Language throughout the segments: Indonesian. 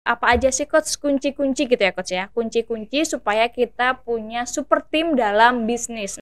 Apa aja sih Coach kunci-kunci gitu ya Coach ya, kunci-kunci supaya kita punya super tim dalam bisnis?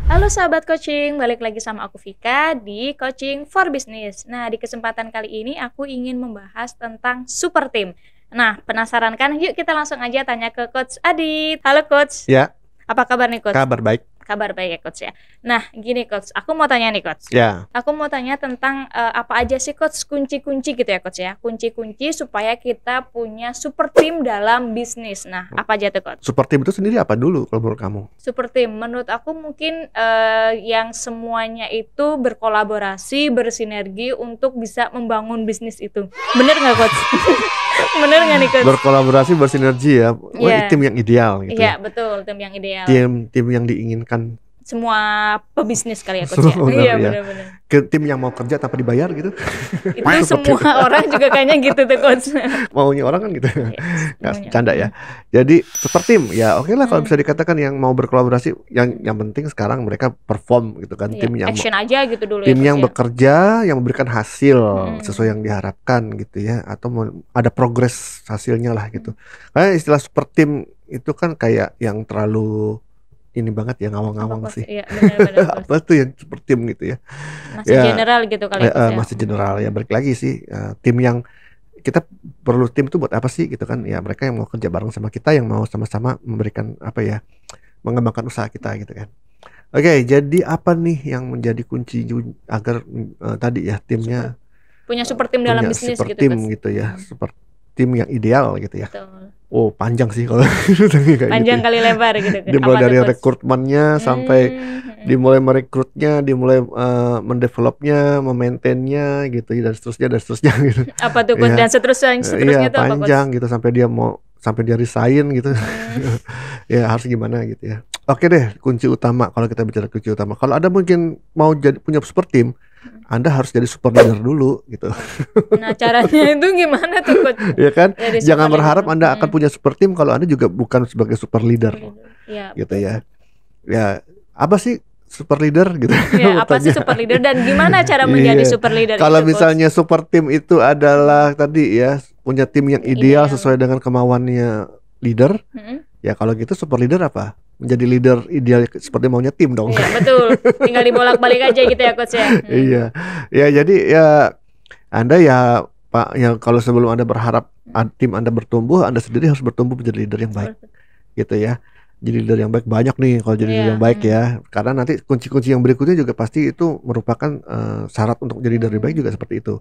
Halo sahabat coaching, balik lagi sama aku Vika di Coaching for Business. Nah, di kesempatan kali ini aku ingin membahas tentang super team. Nah, penasaran kan? Yuk kita langsung aja tanya ke Coach Adit. Halo Coach. Ya, Apa kabar nih Coach? kabar baik. Kabar baik ya Coach ya. Nah, gini Coach, aku mau tanya nih Coach. Ya, Aku mau tanya tentang apa aja sih Coach kunci-kunci gitu ya Coach ya. Kunci-kunci supaya kita punya super team dalam bisnis. Nah, apa aja tuh Coach? super team itu sendiri apa dulu kalau menurut kamu? Super team menurut aku mungkin yang semuanya itu berkolaborasi, bersinergi untuk bisa membangun bisnis itu. Bener nggak Coach? Bener nggak nih Coach? Berkolaborasi, bersinergi ya. Wah, Iya. tim yang ideal gitu. Iya betul, tim yang ideal. Tim yang diinginkan. Semua pebisnis kali ya Coach ya. Benar, Iya ya. benar-benar. Tim yang mau kerja tanpa dibayar gitu. Itu semua orang juga kayaknya gitu tuh Coach. Maunya orang kan gitu. Iya, Nggak semuanya. canda ya. Jadi super tim ya oke lah kalau Hmm. bisa dikatakan yang mau berkolaborasi, yang penting sekarang mereka perform gitu kan. Iya, Tim yang action aja gitu dulu tim ya yang Coach ya. bekerja, yang memberikan hasil Hmm. sesuai yang diharapkan gitu ya, atau ada progres hasilnya lah gitu. Karena istilah super tim itu kan kayak yang terlalu ini banget ya, Apa ngawang-ngawang Coach? sih. Iya benar-benar Coach. Apa tuh yang super tim gitu ya? Masih Ya, general gitu kali ya Coach ya. masih general ya. Balik lagi sih, tim yang kita perlu tim itu buat apa sih gitu kan? Ya mereka yang mau kerja bareng sama kita, yang mau sama-sama memberikan apa ya, mengembangkan usaha kita gitu kan. Oke, jadi apa nih yang menjadi kunci agar tadi ya timnya Punya super tim dalam punya bisnis super gitu tim Coach. gitu ya, super tim yang ideal gitu ya. Betul. Oh, panjang sih kalau kayak Panjang gitu ya. kali lebar gitu kan. Dimulai Apa dari tuh Coach? rekrutmennya sampai dimulai merekrutnya, dimulai mendevelopnya, memaintainnya gitu ya, dan seterusnya gitu. Apa tuh Coach? Iya. Dan seterusnya Iya, tuh apa Coach? panjang gitu sampai dia resign gitu. Ya harus gimana gitu ya. Oke deh, kunci utama kalau kita bicara kunci utama. Kalau Anda mungkin mau jadi punya super team, Anda harus jadi super leader dulu gitu. Nah, caranya itu gimana tuh Coach? Ya kan? Jadi Jangan super berharap leader. Anda akan punya super team kalau Anda juga bukan sebagai super leader Iya. gitu ya. Ya, apa sih super leader gitu? Ya, apa sih super leader dan gimana cara menjadi Iya. super leader Kalau itu, Coach? misalnya super team itu adalah tadi ya, punya tim yang ideal Ideal. sesuai dengan kemauannya leader, ya kalau gitu super leader apa? Menjadi leader ideal seperti maunya tim dong. Iya, betul. Tinggal dibolak-balik aja gitu ya Coach ya. Iya. Ya jadi ya Anda ya Pak, ya kalau sebelum Anda berharap tim Anda bertumbuh, Anda sendiri harus bertumbuh menjadi leader yang baik gitu ya. Jadi leader yang baik banyak nih kalau jadi leader Iya, yang baik ya. Karena nanti kunci-kunci yang berikutnya juga pasti itu merupakan syarat untuk jadi leader yang baik juga seperti itu.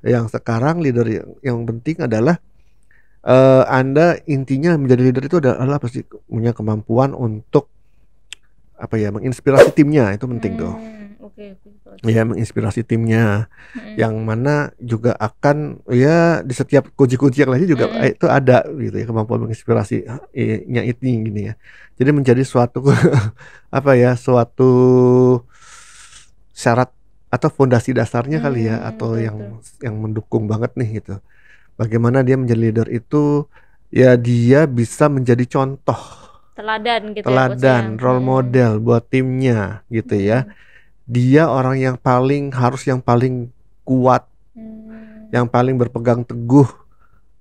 Yang sekarang leader yang penting adalah Anda intinya menjadi leader itu adalah pasti punya kemampuan untuk apa ya, menginspirasi timnya, itu penting tuh. Oke, Coach. Ya, menginspirasi timnya. Yang mana juga akan ya di setiap kunci-kunci yang lainnya juga itu ada gitu ya, kemampuan menginspirasi nya itu gini ya. Jadi menjadi suatu apa ya, suatu syarat atau fondasi dasarnya kali ya, atau Betul. yang mendukung banget nih gitu. Bagaimana dia menjadi leader itu ya, dia bisa menjadi contoh, Teladan gitu ya Coach ya. teladan, role model buat timnya gitu ya. Dia orang yang paling kuat, yang paling berpegang teguh,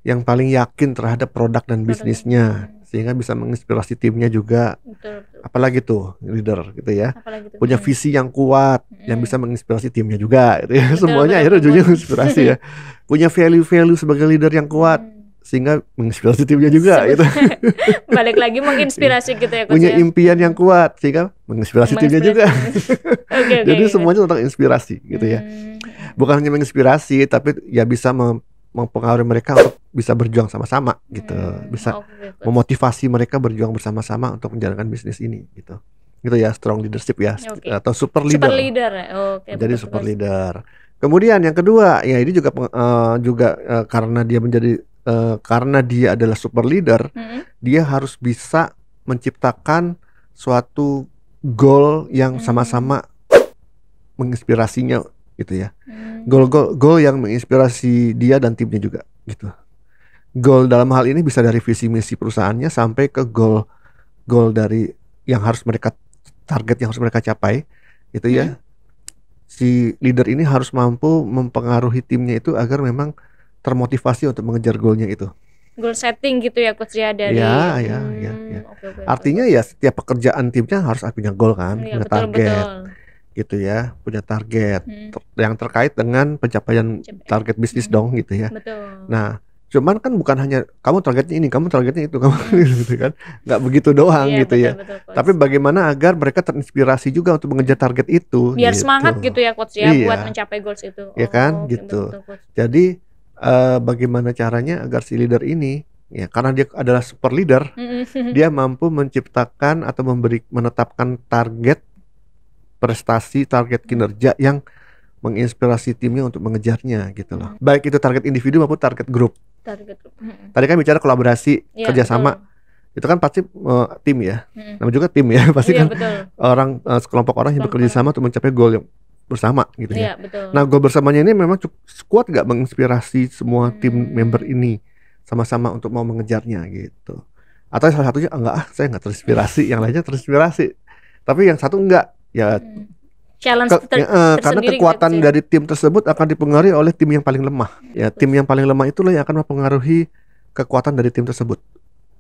yang paling yakin terhadap produk dan bisnisnya, sehingga bisa menginspirasi timnya juga. Betul. Apalagi tuh leader gitu ya, Apalagi tuh. punya visi yang kuat, yang bisa menginspirasi timnya juga gitu ya. Betul, Semuanya betul, akhirnya betul. ujungnya inspirasi ya. Punya value sebagai leader yang kuat, sehingga menginspirasi timnya juga gitu. Balik lagi menginspirasi gitu ya Coach Punya ya. impian yang kuat, sehingga menginspirasi timnya juga. Oke. Jadi semuanya tentang inspirasi gitu ya. Bukan hanya menginspirasi, tapi ya bisa mempengaruhi mereka untuk bisa berjuang sama-sama gitu. Bisa memotivasi mereka berjuang bersama-sama untuk menjalankan bisnis ini gitu. Gitu ya, strong leadership ya, atau super leader. Super leader. Oke. Jadi super leader. Kemudian yang kedua, ya ini juga karena dia karena dia adalah super leader, dia harus bisa menciptakan suatu goal yang sama-sama menginspirasinya gitu ya. Goal yang menginspirasi dia dan timnya juga gitu. Goal dalam hal ini bisa dari visi misi perusahaannya sampai ke goal dari yang harus mereka target, yang harus mereka capai gitu ya. si leader ini harus mampu mempengaruhi timnya itu agar memang termotivasi untuk mengejar goalnya itu. Goal setting gitu ya coach ya dari Ya. oke, Artinya ya setiap pekerjaan timnya harus punya goal kan, iya, punya target gitu ya, punya target yang terkait dengan pencapaian target bisnis dong gitu ya. Betul. Nah, cuman kan bukan hanya kamu targetnya ini, kamu targetnya itu, kamu gitu kan, nggak begitu doang Iya, gitu ya. betul, coach. Tapi bagaimana agar mereka terinspirasi juga untuk mengejar target itu, biar gitu. semangat gitu ya coach ya, Iya. buat mencapai goals itu. Ya kan, oke, gitu. betul, coach. Jadi bagaimana caranya agar si leader ini, ya karena dia adalah super leader, dia mampu menciptakan atau menetapkan target prestasi, target kinerja yang menginspirasi timnya untuk mengejarnya gitu loh. Baik itu target individu maupun target grup. Tadi kan bicara kolaborasi, Iya, kerjasama. betul. Itu kan pasti tim ya. Namanya juga tim ya. Pasti Iya, kan betul. orang sekelompok orang yang bekerja sama untuk mencapai goal yang bersama gitu Iya, ya. betul. Nah, goal bersamanya ini memang kuat nggak menginspirasi semua tim member ini sama-sama untuk mau mengejarnya gitu. Atau salah satunya enggak, saya nggak terinspirasi, yang lainnya terinspirasi. Tapi yang satu enggak, ya challenge karena kekuatan gitu, dari tim tersebut akan dipengaruhi oleh tim yang paling lemah. Ya, tim yang paling lemah itulah yang akan mempengaruhi kekuatan dari tim tersebut.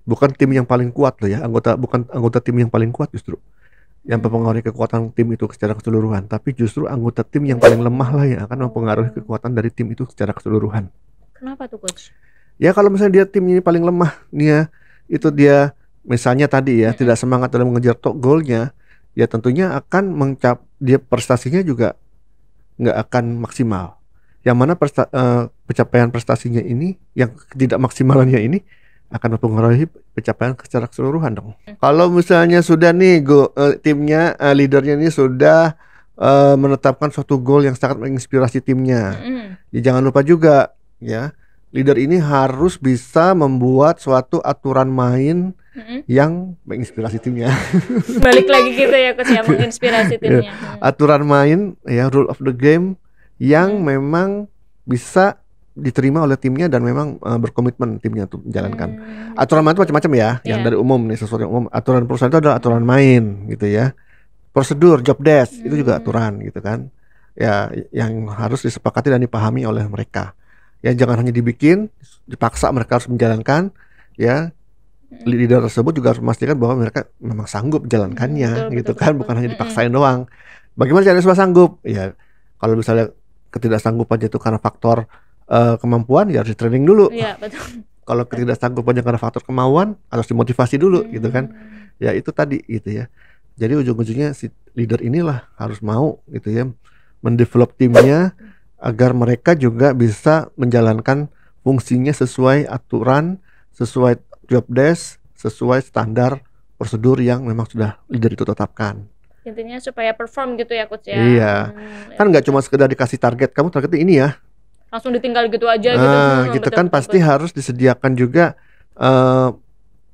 Bukan tim yang paling kuat loh ya, bukan anggota tim yang paling kuat justru yang mempengaruhi kekuatan tim itu secara keseluruhan, tapi justru anggota tim yang paling lemah lah yang akan mempengaruhi kekuatan dari tim itu secara keseluruhan. Kenapa tuh coach? Ya kalau misalnya dia tim ini paling lemah, dia misalnya tadi ya tidak semangat dalam mengejar goalnya, ya tentunya akan dia prestasinya juga nggak akan maksimal. Yang mana pencapaian prestasinya ini, yang tidak maksimalannya ini akan mempengaruhi pencapaian secara keseluruhan dong. Kalau misalnya sudah nih timnya, leadernya ini sudah menetapkan suatu goal yang sangat menginspirasi timnya, ya jangan lupa juga ya, leader ini harus bisa membuat suatu aturan main yang menginspirasi timnya. Balik lagi gitu ya coach ya, menginspirasi timnya. Aturan main ya, rule of the game yang memang bisa diterima oleh timnya dan memang berkomitmen timnya untuk menjalankan. Aturan main itu macam-macam ya, yang dari umum nih, sesuatu yang umum. Aturan perusahaan itu adalah aturan main gitu ya. Prosedur, job desk itu juga aturan gitu kan. Ya, yang harus disepakati dan dipahami oleh mereka. Ya, jangan hanya dibikin, dipaksa mereka harus menjalankan. Ya, leader tersebut juga harus memastikan bahwa mereka memang sanggup menjalankannya, gitu kan, bukan hanya dipaksain doang. Bagaimana caranya supaya sanggup? Ya, kalau misalnya ketidaksanggupan itu karena faktor kemampuan, ya harus di training dulu. Iya, betul. Kalau ketidaksanggupannya karena faktor kemauan, harus dimotivasi dulu gitu kan. Ya itu tadi gitu ya. Jadi ujung-ujungnya si leader inilah harus mau gitu ya, mendevelop timnya agar mereka juga bisa menjalankan fungsinya sesuai aturan, sesuai job desk, sesuai standar prosedur yang memang sudah leader itu tetapkan. Intinya supaya perform gitu ya coach ya. Iya. Kan nggak cuma sekedar dikasih target, kamu targetnya ini ya, langsung ditinggal gitu aja gitu. Gitu betul, kan pasti harus disediakan juga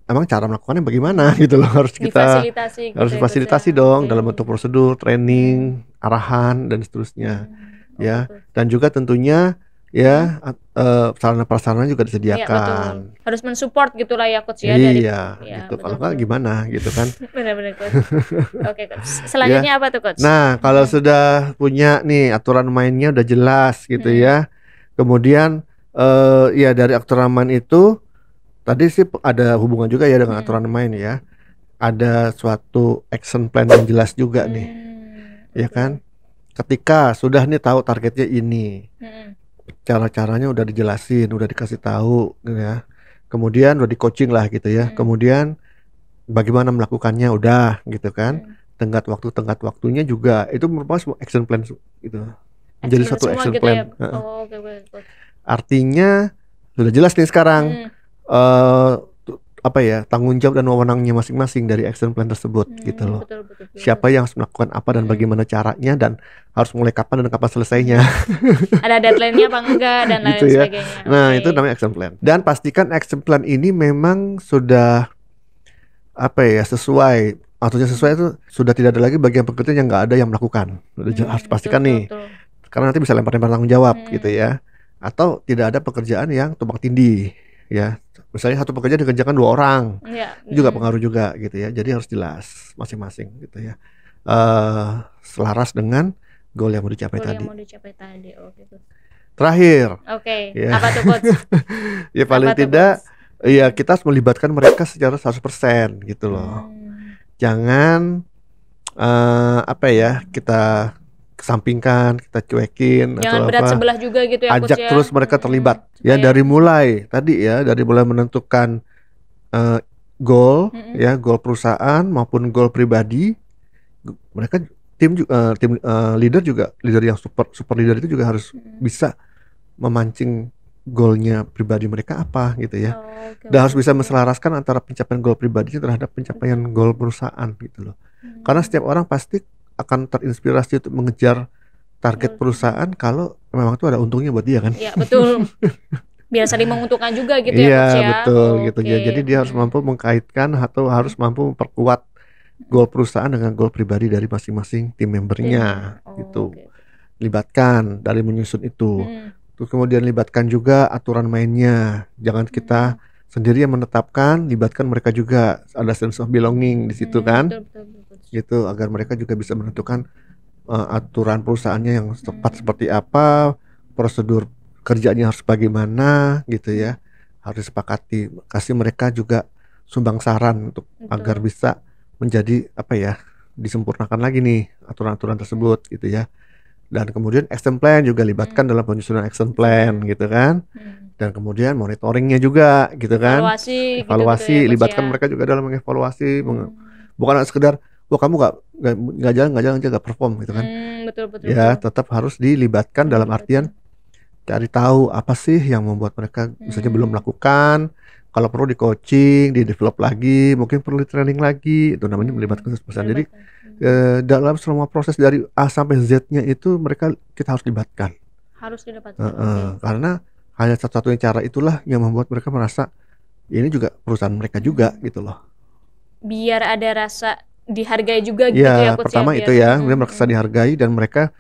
emang cara melakukannya bagaimana gitu loh, harus kita difasilitasi dong dalam bentuk prosedur, training, arahan dan seterusnya. Ya, dan juga tentunya ya sarana prasarana juga disediakan. Iya, betul. Harus mensupport gitulah ya coach ya. Iya, gitu. Kalau nggak gimana gitu kan. Benar-benar coach. Oke coach. Selanjutnya apa tuh coach? Nah, kalau sudah punya nih aturan mainnya udah jelas gitu ya. Kemudian ya dari aturan main itu tadi sih ada hubungan juga ya dengan aturan main ya. Ada suatu action plan yang jelas juga nih. Ya kan? Ketika sudah nih tahu targetnya ini. Cara-caranya udah dijelasin, udah dikasih tahu gitu ya. Kemudian udah di coaching lah gitu ya. Kemudian bagaimana melakukannya udah gitu kan. Tenggat waktunya juga itu merupakan sebuah action plan gitu. Menjadi satu action plan. Ya? Artinya sudah jelas nih sekarang apa ya, tanggung jawab dan wewenangnya masing-masing dari action plan tersebut gitu loh. Betul. Siapa yang harus melakukan apa dan bagaimana caranya dan harus mulai kapan dan kapan selesainya. Ada deadline-nya apa enggak dan lain gitu ya. sebagainya. Nah, itu namanya action plan. Dan pastikan action plan ini memang sudah apa ya, sesuai. Artinya sesuai itu sudah tidak ada lagi bagian pekerjaan yang nggak ada yang melakukan. Harus pastikan nih. Karena nanti bisa lempar-lempar tanggung jawab gitu ya. Atau tidak ada pekerjaan yang tumpang tindih ya. Misalnya satu pekerjaan dikerjakan 2 orang, juga pengaruh juga gitu ya. Jadi harus jelas masing-masing gitu ya. Selaras dengan goal yang mau dicapai Goal tadi. yang mau dicapai tadi. Oke, Coach. Terakhir, Oke, ya, apa tuh Coach? ya paling Apa tuh, tidak, Coach? ya kita harus melibatkan mereka secara 100% gitu loh. Jangan apa ya, kita kesampingkan, kita cuekin atau Jangan berat apa. sebelah juga gitu ya Coach Ajak ya. terus mereka terlibat. Ya Supaya dari mulai tadi ya, dari mulai menentukan goal ya, goal perusahaan maupun goal pribadi. Mereka tim leader juga, leader yang super leader itu juga harus bisa memancing goalnya pribadi mereka apa gitu ya. Dan harus bisa menselaraskan antara pencapaian goal pribadinya terhadap pencapaian goal perusahaan gitu loh. Karena setiap orang pasti akan terinspirasi untuk mengejar target perusahaan kalau memang itu ada untungnya buat dia kan. Iya, betul. Biar saling menguntungkan juga gitu ya Iya, Coach ya. betul gitu ya. Jadi dia harus mampu mengkaitkan atau harus mampu memperkuat goal perusahaan dengan goal pribadi dari masing-masing tim membernya gitu. Libatkan dari menyusun itu. Terus kemudian libatkan juga aturan mainnya. Jangan kita sendiri yang menetapkan, libatkan mereka juga, ada sense of belonging di situ kan. Betul. Gitu, agar mereka juga bisa menentukan aturan perusahaannya yang tepat seperti apa, prosedur kerjanya harus bagaimana gitu ya. Harus disepakati, kasih mereka juga sumbang saran untuk agar bisa menjadi apa ya, disempurnakan lagi nih aturan-aturan tersebut gitu ya. Dan kemudian action plan juga libatkan dalam penyusunan action plan gitu kan. Dan kemudian monitoringnya juga gitu kan. Evaluasi gitu ya, libatkan mereka juga dalam mengevaluasi. Bukan sekedar wah kamu nggak jalan aja nggak perform gitu kan. Betul. Ya tetap harus dilibatkan dalam artian cari tahu apa sih yang membuat mereka misalnya belum melakukan. Kalau perlu di coaching, di develop lagi, mungkin perlu di training lagi, itu namanya melibatkan 100%. Jadi dalam semua proses dari A sampai Z-nya itu kita harus libatkan. Karena hanya satu-satunya cara itulah yang membuat mereka merasa ini juga perusahaan mereka juga gitu loh. Biar ada rasa dihargai juga gitu ya Coach. Pertama itu ya, mereka merasa dihargai dan mereka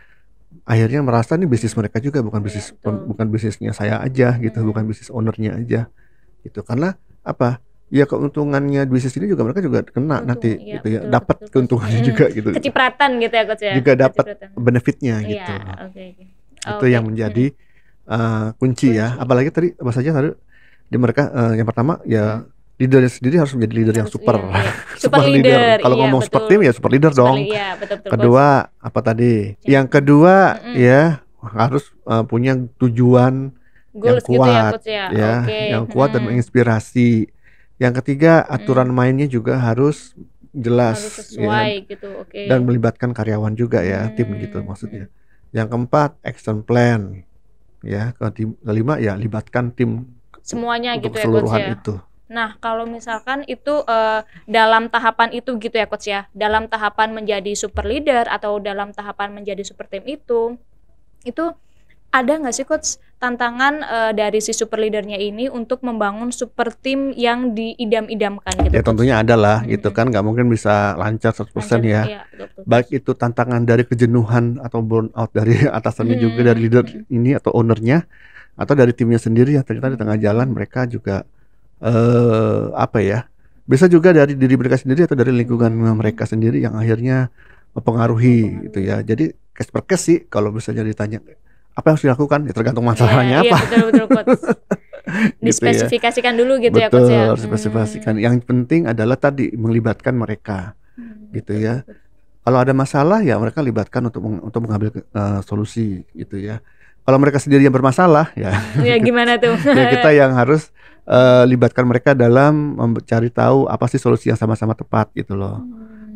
akhirnya merasa ini bisnis mereka juga, bukan bisnisnya saya aja gitu, bukan bisnis ownernya aja gitu. Karena apa? Ya keuntungannya bisnis ini juga mereka juga kena nanti gitu ya, dapat keuntungannya juga gitu. Kecipratan gitu ya Coach ya. Juga dapat benefitnya gitu. Itu yang menjadi kunci ya. Apalagi tadi apa saja tadi di mereka yang pertama ya leadernya sendiri harus menjadi leader yang super leader. Kalau ngomong super team ya super leader dong. Kedua apa tadi? Yang kedua ya harus punya tujuan yang kuat yang kuat dan menginspirasi. Yang ketiga aturan mainnya juga harus jelas, sesuai gitu. Dan melibatkan karyawan juga ya, tim gitu maksudnya. Yang keempat action plan ya. Kelima ya libatkan tim semuanya untuk gitu keseluruhan ya Coach ya. itu. Nah kalau misalkan itu dalam tahapan itu gitu ya Coach ya, dalam tahapan menjadi super leader atau dalam tahapan menjadi super team itu ada nggak sih Coach tantangan dari si super leadernya ini untuk membangun super team yang diidam-idamkan gitu? Ya tentunya ada lah gitu kan, nggak mungkin bisa lancar 100% ya. Iya, betul. Baik itu tantangan dari kejenuhan atau burnout dari atasannya juga, dari leader ini atau ownernya, atau dari timnya sendiri yang ternyata di tengah jalan mereka juga apa ya, bisa juga dari diri mereka sendiri atau dari lingkungan mereka sendiri yang akhirnya mempengaruhi gitu ya. Jadi case per case sih kalau misalnya ditanya apa yang harus dilakukan ya tergantung masalahnya apa. Iya betul Coach. Dispesifikasikan dulu gitu ya Coach ya. Betul, dispesifikasikan. Yang penting adalah tadi melibatkan mereka gitu ya. Kalau ada masalah ya mereka libatkan untuk mengambil solusi gitu ya. Kalau mereka sendiri yang bermasalah ya gimana tuh? Ya kita yang harus libatkan mereka dalam mencari tahu apa sih solusi yang sama-sama tepat gitu loh.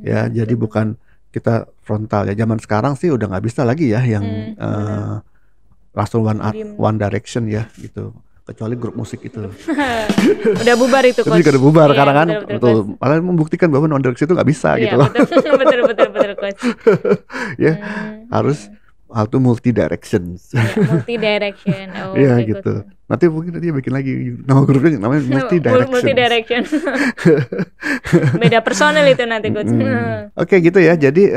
Ya jadi bukan kita frontal ya. Zaman sekarang sih udah nggak bisa lagi ya yang langsung one direction ya gitu, kecuali grup musik itu. Udah bubar itu Coach. Itu juga udah bubar karena kan betul. Malah membuktikan bahwa one direction itu nggak bisa gitu loh. Betul Coach. Ya harus multi directions. Multi direction. Iya gitu. Nanti mungkin dia bikin lagi nama grupnya namanya multi direction. Beda personel itu nanti Coach. Oke gitu ya. Jadi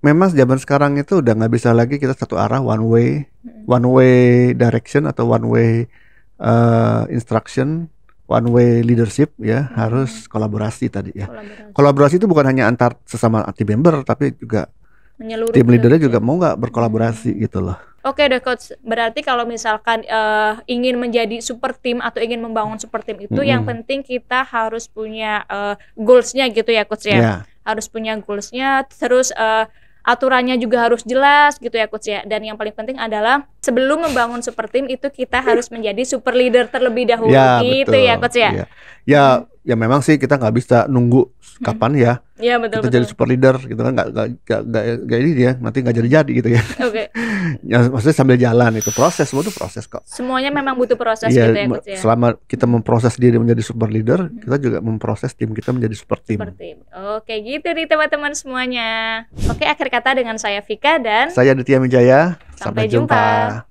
memang zaman sekarang itu udah nggak bisa lagi kita satu arah, one way direction atau one way instruction, one way leadership ya. Harus kolaborasi tadi ya. Kolaborasi itu bukan hanya antar sesama team member tapi juga menyeluruh tim gitu, leadernya Coach, juga ya? mau nggak berkolaborasi gitu loh. Oke deh Coach, berarti kalau misalkan ingin menjadi super team atau ingin membangun super team itu yang Mm-mm. penting kita harus punya goals-nya gitu ya Coach ya. Ya, Harus punya goals-nya, terus aturannya juga harus jelas gitu ya Coach ya. Dan yang paling penting adalah sebelum membangun super team itu kita harus menjadi super leader terlebih dahulu ya gitu ya betul. Coach ya. Ya, ya, ya memang sih kita nggak bisa nunggu kapan ya Iya betul kita jadi betul. super leader gitu kan, nggak ini dia nanti nggak jadi gitu ya. Oke. Ya, maksudnya sambil jalan itu proses, semua itu proses kok. Semuanya memang butuh proses Iya, gitu ya Coach ya. selama kita memproses diri menjadi super leader, kita juga memproses tim kita menjadi super team. Super team. Oke, gitu nih teman-teman semuanya. Oke, akhir kata dengan saya Vika dan Saya Aditya Mijaya. Sampai jumpa.